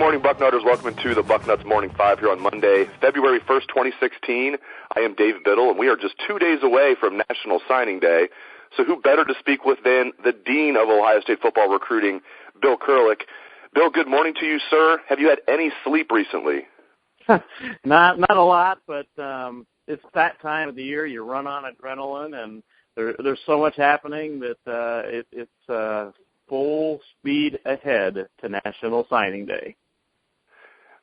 morning, Bucknutters. Welcome to the Bucknuts Morning 5 here on Monday, February 1st, 2016. I am Dave Biddle, and we are just 2 days away from National Signing Day. So who better to speak with than the Dean of Ohio State football recruiting, Bill Kurelic. Bill, good morning to you, sir. Have you had any sleep recently? Not a lot, but it's that time of the year. You run on adrenaline, and there's so much happening that it's full speed ahead to National Signing Day.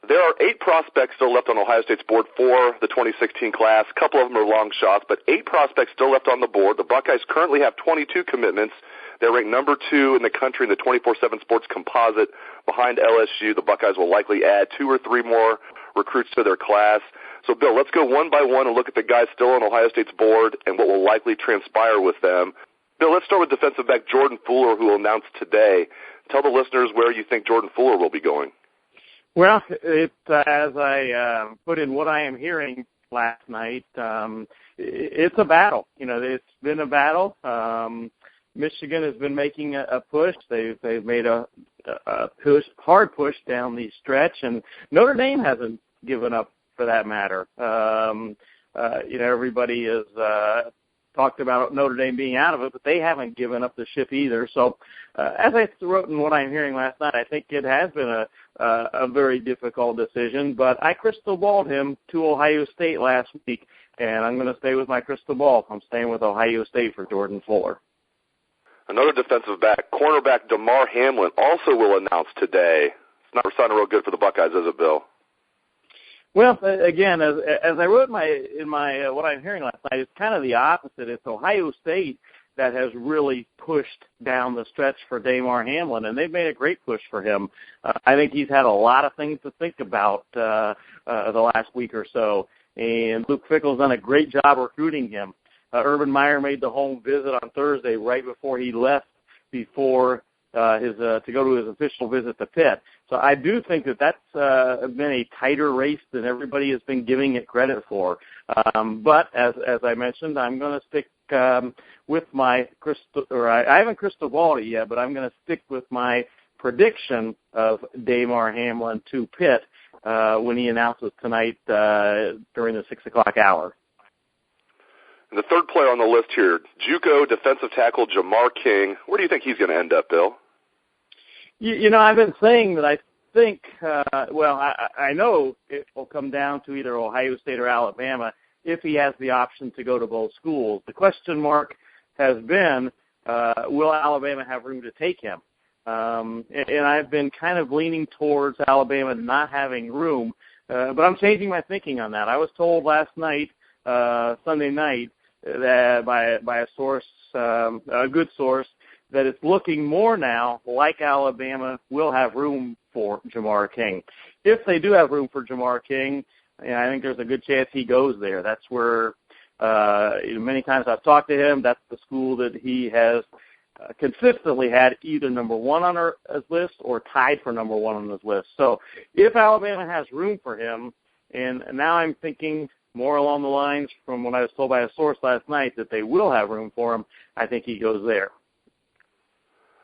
There are 8 prospects still left on Ohio State's board for the 2016 class. A couple of them are long shots, but 8 prospects still left on the board. The Buckeyes currently have 22 commitments. They're ranked number 2 in the country in the 24/7 Sports Composite. Behind LSU, the Buckeyes will likely add 2 or 3 more recruits to their class. So, Bill, let's go one by one and look at the guys still on Ohio State's board and what will likely transpire with them. Bill, let's start with defensive back Jordan Fuller, who will announce today. Tell the listeners where you think Jordan Fuller will be going. Well, as I put in what I am hearing last night, it's a battle. You know, it's been a battle. Michigan has been making a push. They've made a hard push down the stretch, and Notre Dame hasn't given up for that matter. Everybody has talked about Notre Dame being out of it, but they haven't given up the ship either. So, as I wrote in what I'm hearing last night, I think it has been a very difficult decision, but I crystal balled him to Ohio State last week, and I'm going to stay with my crystal ball. I'm staying with Ohio State for Jordan Fuller. Another defensive back, cornerback Damar Hamlin, also will announce today. It's not sounding real good for the Buckeyes, is it, Bill? Well, again, as I wrote in my what I'm hearing last night, it's kind of the opposite. It's Ohio State that has really pushed down the stretch for Damar Hamlin, and they've made a great push for him. I think he's had a lot of things to think about the last week or so, and Luke Fickell's done a great job recruiting him. Urban Meyer made the home visit on Thursday right before he left to go to his official visit to Pitt. So I do think that's been a tighter race than everybody has been giving it credit for. But as I mentioned, I'm going to stick with my I haven't crystal balled it yet, but I'm going to stick with my prediction of Damar Hamlin to Pitt when he announces tonight during the 6 o'clock hour. And the third player on the list here, JUCO defensive tackle Jamar King. Where do you think he's going to end up, Bill? You know, I've been saying that I think, I know it will come down to either Ohio State or Alabama if he has the option to go to both schools. The question mark has been, will Alabama have room to take him? And I've been kind of leaning towards Alabama not having room, but I'm changing my thinking on that. I was told last night, Sunday night, that by a source, a good source, that it's looking more now like Alabama will have room for Jamar King. If they do have room for Jamar King, I think there's a good chance he goes there. That's where many times I've talked to him. That's the school that he has consistently had either number 1 on his list or tied for number 1 on his list. So if Alabama has room for him, and now I'm thinking more along the lines from what I was told by a source last night that they will have room for him, I think he goes there.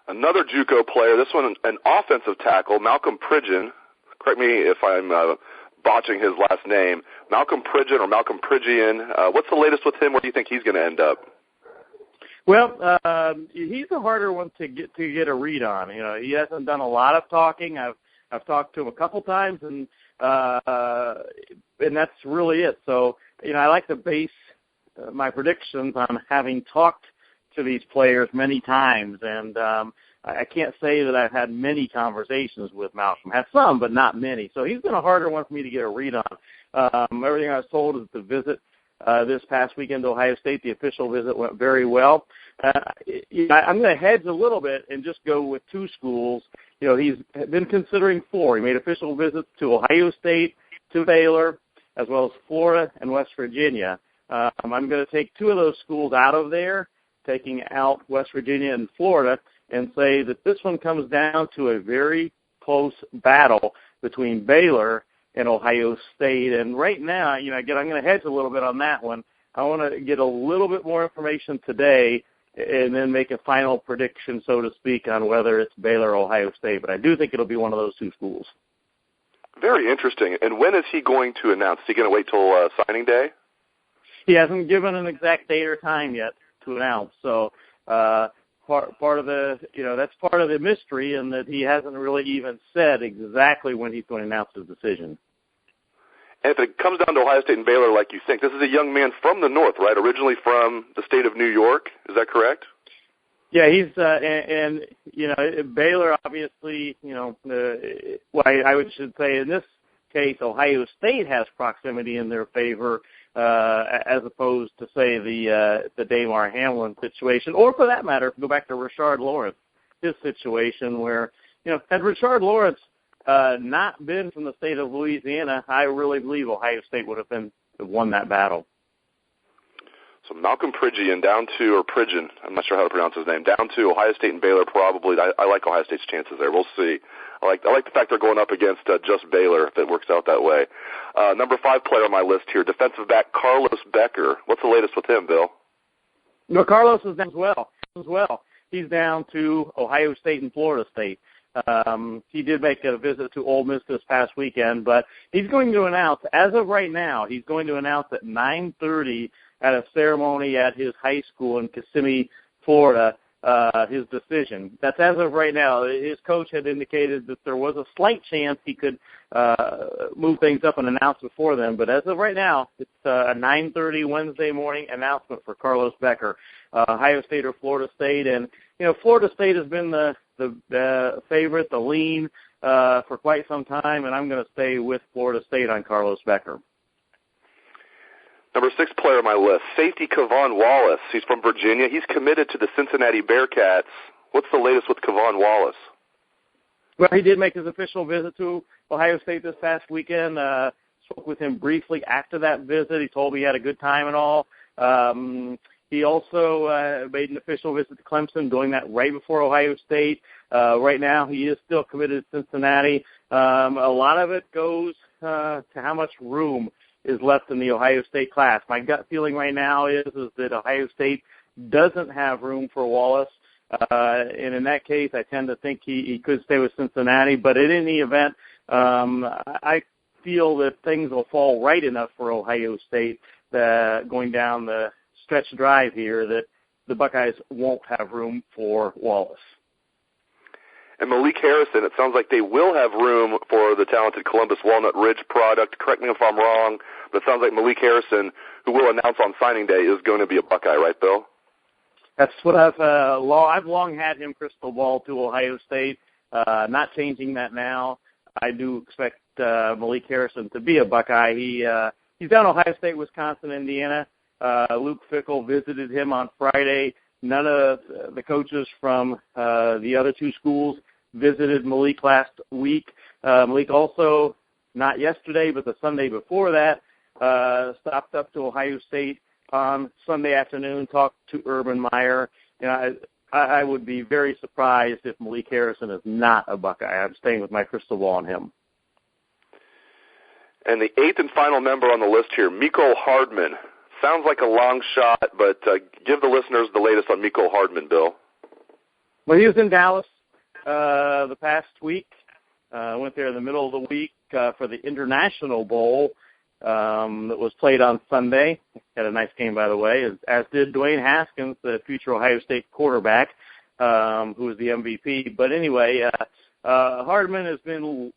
Another JUCO player, this one an offensive tackle, Malcolm Pridgeon. Correct me if I'm botching his last name. Malcolm Pridgeon or Malcolm Pridgeon. What's the latest with him? Where do you think he's going to end up? Well, he's a harder one to get a read on. You know, he hasn't done a lot of talking. I've talked to him a couple times, and that's really it. So, you know, I like to base my predictions on having talked to these players many times, and I can't say that I've had many conversations with Malcolm. Had some, but not many. So he's been a harder one for me to get a read on. Everything I was told is the visit this past weekend to Ohio State, the official visit, went very well. I'm going to hedge a little bit and just go with 2 schools. You know, he's been considering 4. He made official visits to Ohio State, to Baylor, as well as Florida and West Virginia. I'm going to take 2 of those schools out of there, taking out West Virginia and Florida, and say that this one comes down to a very close battle between Baylor and Ohio State. And right now, you know, again, I'm going to hedge a little bit on that one. I want to get a little bit more information today and then make a final prediction, so to speak, on whether it's Baylor or Ohio State. But I do think it'll be one of those 2 schools. Very interesting. And when is he going to announce? Is he going to wait till signing day? He hasn't given an exact date or time yet to announce. So part of the, that's part of the mystery, in that he hasn't really even said exactly when he's going to announce his decision. And if it comes down to Ohio State and Baylor like you think, this is a young man from the North, right? Originally from the state of New York. Is that correct? Yeah, he's Baylor obviously, I should say in this case, Ohio State has proximity in their favor, as opposed to say the Damar Hamlin situation, or for that matter, go back to Rashard Lawrence, his situation where, had Rashard Lawrence not been from the state of Louisiana, I really believe Ohio State would have won that battle. So Malcolm Pridgeon Pridgeon, I'm not sure how to pronounce his name, down to Ohio State and Baylor probably. I like Ohio State's chances there. We'll see. I like the fact they're going up against just Baylor if it works out that way. Number 5 player on my list here, defensive back Carlos Becker. What's the latest with him, Bill? No, Carlos is down as well. He's down to Ohio State and Florida State. He did make a visit to Ole Miss this past weekend, but he's going to announce, as of right now, he's going to announce at 9:30 at a ceremony at his high school in Kissimmee, Florida, his decision. That's as of right now. His coach had indicated that there was a slight chance he could move things up and announce before then, but as of right now, it's a 9:30 Wednesday morning announcement for Carlos Becker, Ohio State or Florida State. And, Florida State has been the favorite, the lean, for quite some time, and I'm going to stay with Florida State on Carlos Becker. Number 6 player on my list, safety Kevon Wallace. He's from Virginia. He's committed to the Cincinnati Bearcats. What's the latest with Kevon Wallace? Well, he did make his official visit to Ohio State this past weekend. Spoke with him briefly after that visit. He told me he had a good time and all. He also made an official visit to Clemson, doing that right before Ohio State. Right now, he is still committed to Cincinnati. A lot of it goes to how much room is left in the Ohio State class. My gut feeling right now is that Ohio State doesn't have room for Wallace. And in that case, I tend to think he could stay with Cincinnati. But in any event, I feel that things will fall right enough for Ohio State going down the stretch drive here that the Buckeyes won't have room for Wallace. And Malik Harrison, it sounds like they will have room for the talented Columbus Walnut Ridge product. Correct me if I'm wrong, but it sounds like Malik Harrison, who will announce on signing day, is going to be a Buckeye, right, Bill? That's what I've long had him crystal ball to Ohio State. Not changing that now. I do expect Malik Harrison to be a Buckeye. He's down Ohio State, Wisconsin, Indiana. Luke Fickell visited him on Friday. None of the coaches from the other two schools visited Malik last week. Malik also, not yesterday, but the Sunday before that, stopped up to Ohio State on Sunday afternoon, talked to Urban Meyer. I would be very surprised if Malik Harrison is not a Buckeye. I'm staying with my crystal ball on him. And the 8th and final member on the list here, Mecole Hardman. Sounds like a long shot, but give the listeners the latest on Mecole Hardman, Bill. Well, he was in Dallas the past week. Went there in the middle of the week for the International Bowl that was played on Sunday. Had a nice game, by the way, as did Dwayne Haskins, the future Ohio State quarterback, who was the MVP. But anyway, Hardman has been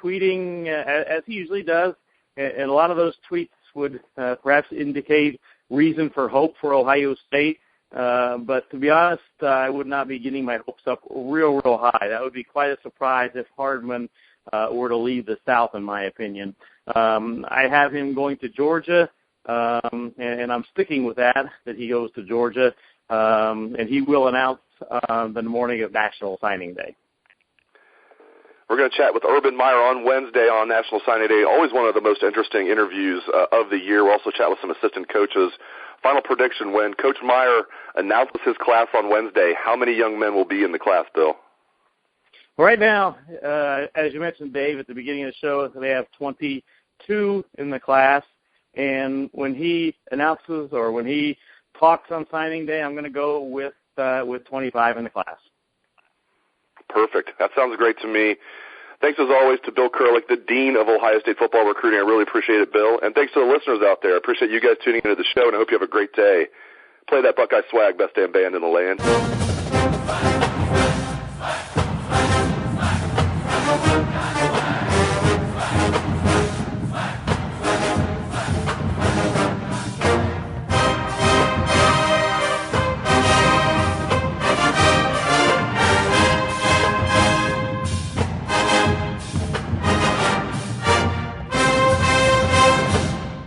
tweeting, as he usually does, and a lot of those tweets would perhaps indicate reason for hope for Ohio State. But to be honest, I would not be getting my hopes up real high. That would be quite a surprise if Hardman were to leave the South, in my opinion. I have him going to Georgia, and I'm sticking with that he goes to Georgia, and he will announce the morning of National Signing Day. We're going to chat with Urban Meyer on Wednesday on National Signing Day. Always one of the most interesting interviews of the year. We'll also chat with some assistant coaches. Final prediction, when Coach Meyer announces his class on Wednesday, how many young men will be in the class, Bill? Right now, as you mentioned, Dave, at the beginning of the show, they have 22 in the class. And when he announces or when he talks on signing day, I'm going to go with 25 in the class. Perfect. That sounds great to me. Thanks, as always, to Bill Kurelic, the Dean of Ohio State football recruiting. I really appreciate it, Bill. And thanks to the listeners out there. I appreciate you guys tuning into the show, and I hope you have a great day. Play that Buckeye swag, best damn band in the land.